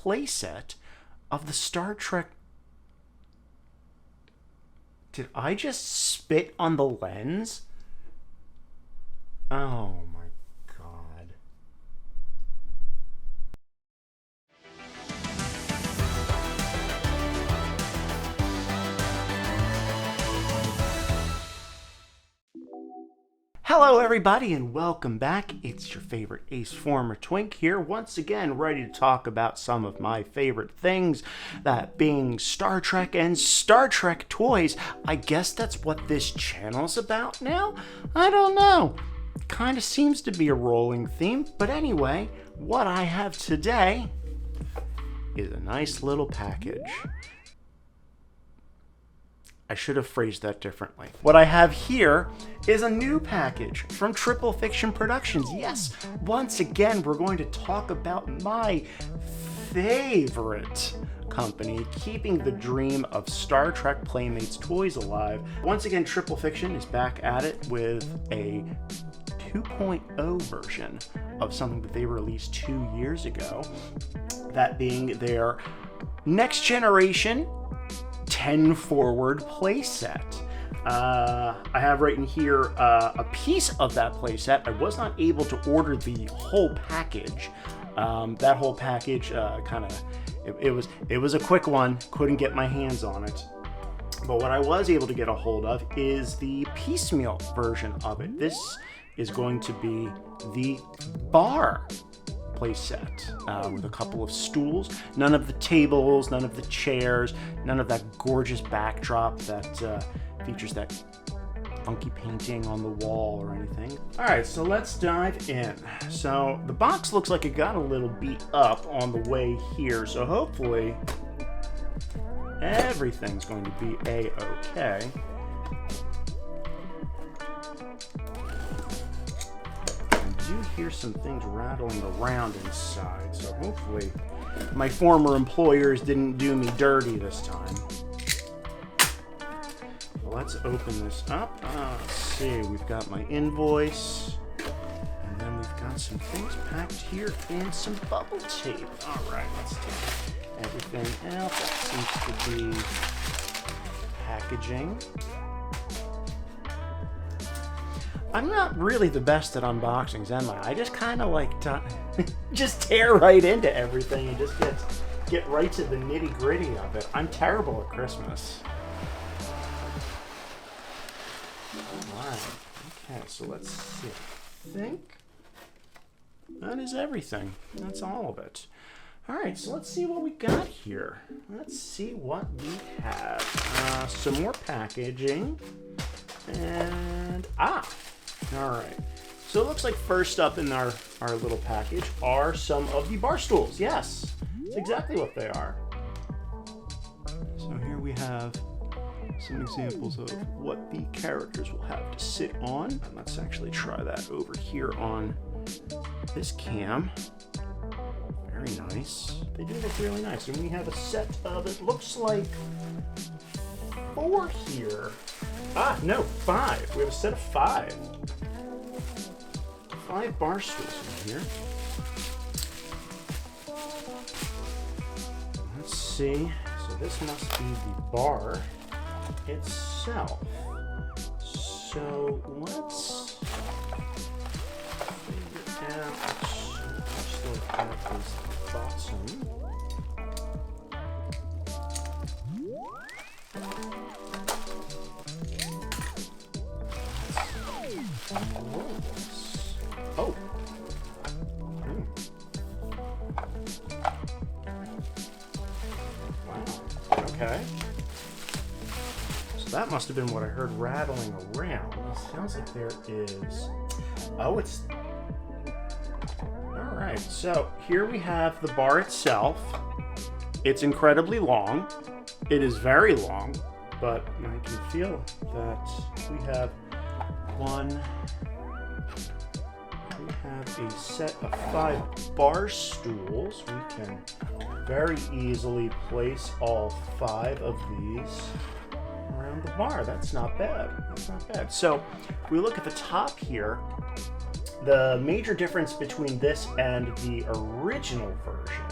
playset of the Star Trek. Did I just spit on the lens? Oh my God. Hello everybody and welcome back. It's your favorite Ace former Twink here, once again ready to talk about some of my favorite things, that being Star Trek and Star Trek toys. I guess that's what this channel's about now? I don't know. Kind of seems to be a rolling theme, but anyway, what I have today is a nice little package. I should have phrased that differently. What I have here is a new package from Triple Fiction Productions. Yes, once again, we're going to talk about my favorite company, keeping the dream of Star Trek Playmates toys alive. Once again, Triple Fiction is back at it with a 2.0 version of something that they released 2 years ago. That being their next generation 10 forward playset. I have right in here a piece of that playset. I was not able to order the whole package. That whole package it was a quick one. Couldn't get my hands on it. But what I was able to get a hold of is the piecemeal version of it. This is going to be the bar playset with a couple of stools, none of the tables, none of the chairs, none of that gorgeous backdrop that features that funky painting on the wall or anything. All right, so let's dive in. So the box looks like it got a little beat up on the way here, so hopefully everything's going to be a-okay. I do hear some things rattling around inside, so hopefully my former employers didn't do me dirty this time. Well, let's open this up. Let's see, we've got my invoice, and then we've got some things packed here and some bubble tape. All right, let's take everything out. That seems to be packaging. I'm not really the best at unboxings, am I? I just kind of like to just tear right into everything and just get right to the nitty-gritty of it. I'm terrible at Christmas. Alright, okay, so let's see. I think that is everything. That's all of it. Alright, so let's see what we got here. Let's see what we have. Some more packaging. And, all right, so it looks like first up in our little package are some of the bar stools. Yes, that's exactly what they are. So here we have some examples of what the characters will have to sit on. And let's actually try that over here on this cam. Very nice. They do look really nice. And we have a set of, it looks like 4 here. No, 5. We have a set of 5. 5 bar stools in here. Let's see. So this must be the bar itself. So let's figure out which part is the bottom. Oh. Wow. Okay. So that must have been what I heard rattling around. It sounds like there is... Oh, it's... Alright, so here we have the bar itself. It's incredibly long. It is very long, but I can feel that we have we have a set of 5 bar stools. We can very easily place all 5 of these around the bar. That's not bad. That's not bad. So if we look at the top here, the major difference between this and the original version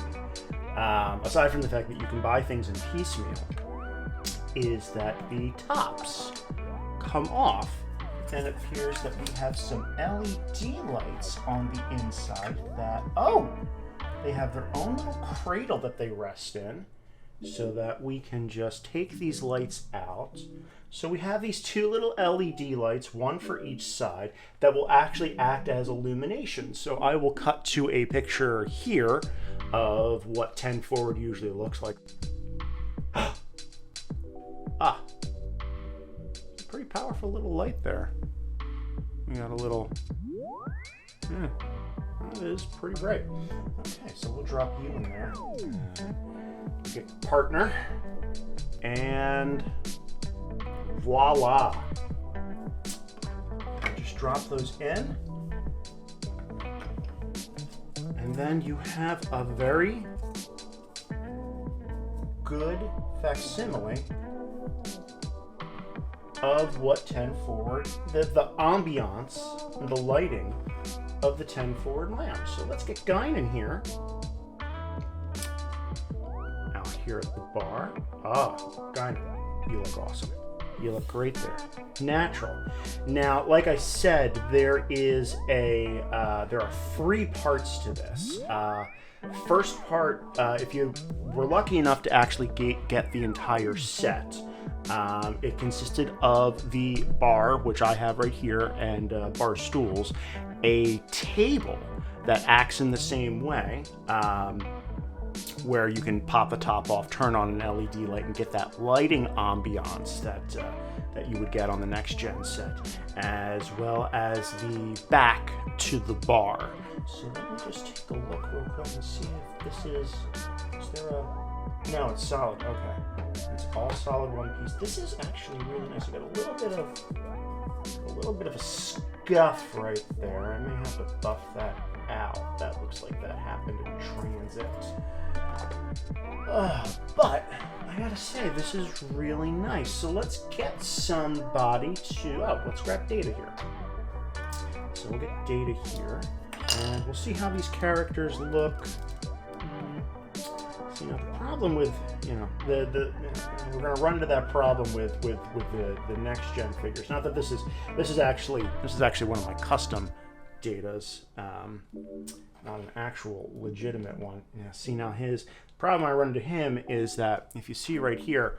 aside from the fact that you can buy things in piecemeal, is that the tops come off, and it appears that we have some LED lights on the inside that, oh, they have their own little cradle that they rest in, so that we can just take these lights out. So we have these two little LED lights, one for each side, that will actually act as illumination. So I will cut to a picture here of what 10 forward usually looks like. Ah, pretty powerful little light there. We got a little, yeah, that is pretty bright. Okay, so we'll drop you in there. Get partner, and voila. Just drop those in. And then you have a very good facsimile of what 10 forward, the ambiance and the lighting of the 10 forward lounge. So let's get Guy in here. Out here at the bar. Ah, Guy, you look awesome. You look great there. Natural. Now, like I said, there are 3 parts to this. First part, if you were lucky enough to actually get the entire set, it consisted of the bar, which I have right here, and bar stools, a table that acts in the same way, where you can pop the top off, turn on an LED light, and get that lighting ambiance that you would get on the next gen set, as well as the back to the bar. So let me just take a look real quick and see if this is there a, no, it's solid, okay. It's all solid one piece. This is actually really nice. We got a little bit of a scuff right there. I may have to buff that out. That looks like that happened in transit. But I gotta say, this is really nice. So let's get somebody to, let's grab Data here. So we'll get Data here, and we'll see how these characters look. So, the problem with, we're gonna run into that problem with the next gen figures. Not that this is actually one of my custom Datas, not an actual legitimate one. Yeah, see, now his problem I run into him is that if you see right here,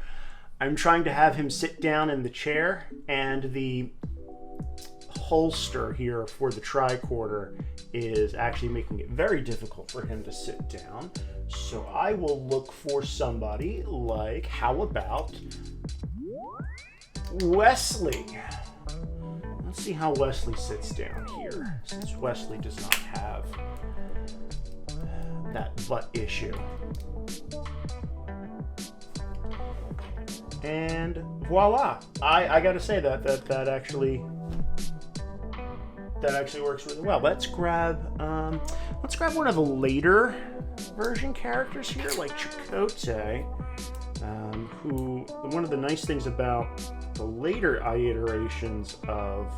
I'm trying to have him sit down in the chair, and the holster here for the tricorder is actually making it very difficult for him to sit down. So I will look for somebody like, how about Wesley? Let's see how Wesley sits down here, since Wesley does not have that butt issue. And voila! I gotta say that actually works really well. Let's grab one of the later version characters here, like Chakotay, who, one of the nice things about the later iterations of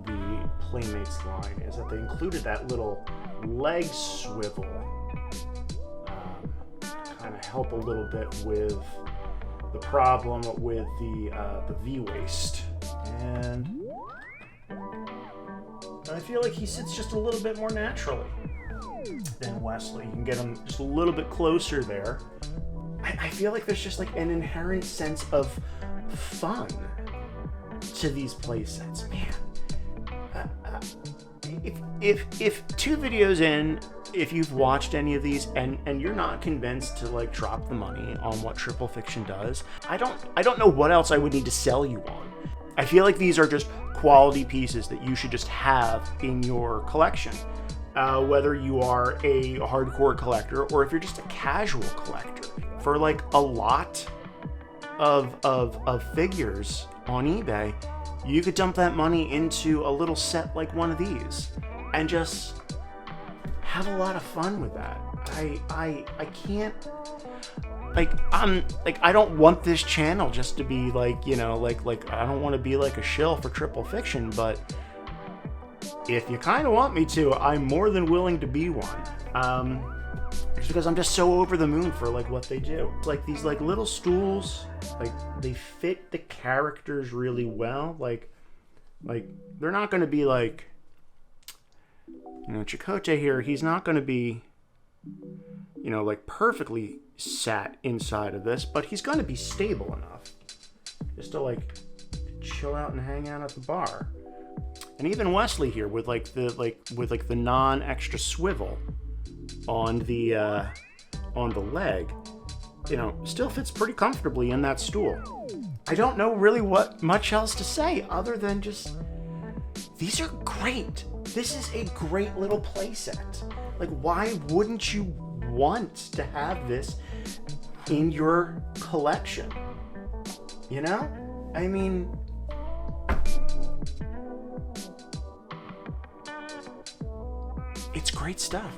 the Playmates line is that they included that little leg swivel to kind of help a little bit with the problem with the V-waist. And I feel like he sits just a little bit more naturally than Wesley. You can get him just a little bit closer there. I feel like there's just like an inherent sense of fun to these play sets, man. If 2 videos in, if you've watched any of these and you're not convinced to like drop the money on what Triple Fiction does, I don't know what else I would need to sell you on. I feel like these are just quality pieces that you should just have in your collection. Whether you are a hardcore collector or if you're just a casual collector. For like a lot of figures on eBay, you could dump that money into a little set like one of these and just have a lot of fun with that. I can't, I don't want this channel just to be like, I don't want to be like a shill for Triple Fiction, but if you kind of want me to, I'm more than willing to be one. just because I'm just so over the moon for like what they do. Like these like little stools, like they fit the characters really well. Like they're not going to be like, you know, Chakotay here, he's not going to be, you know, like perfectly sat inside of this, but he's going to be stable enough just to like chill out and hang out at the bar. And even Wesley here with like the non-extra swivel on the leg, you know, still fits pretty comfortably in that stool. I don't know really what much else to say other than just, these are great. This is a great little playset. Like, why wouldn't you want to have this in your collection? You know? I mean, it's great stuff.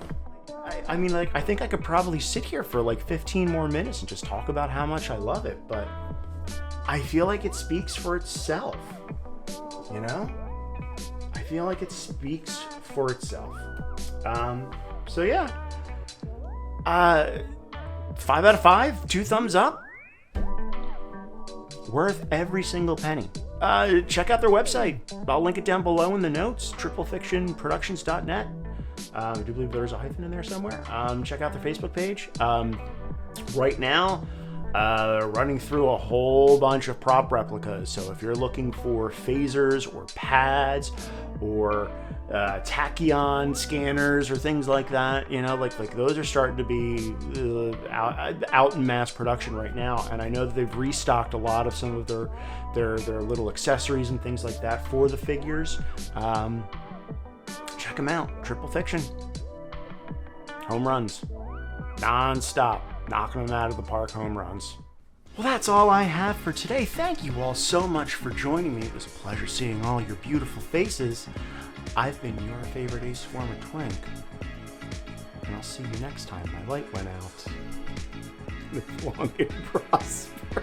I mean, like, I think I could probably sit here for like 15 more minutes and just talk about how much I love it, but I feel like it speaks for itself, you know? I feel like it speaks for itself. So yeah. 5 out of 5, 2 thumbs up. Worth every single penny. Check out their website. I'll link it down below in the notes, triplefictionproductions.net. I do believe there's a hyphen in there somewhere. Check out their Facebook page. Right now, running through a whole bunch of prop replicas. So if you're looking for phasers or pads or tachyon scanners or things like that, you know, like those are starting to be out in mass production right now. And I know that they've restocked a lot of some of their little accessories and things like that for the figures. Check them out. Triple Fiction. Home runs. Non-stop. Knocking them out of the park, home runs. Well, that's all I have for today. Thank you all so much for joining me. It was a pleasure seeing all your beautiful faces. I've been your favorite Ace Former Twink. And I'll see you next time my light went out. Live long and prosper.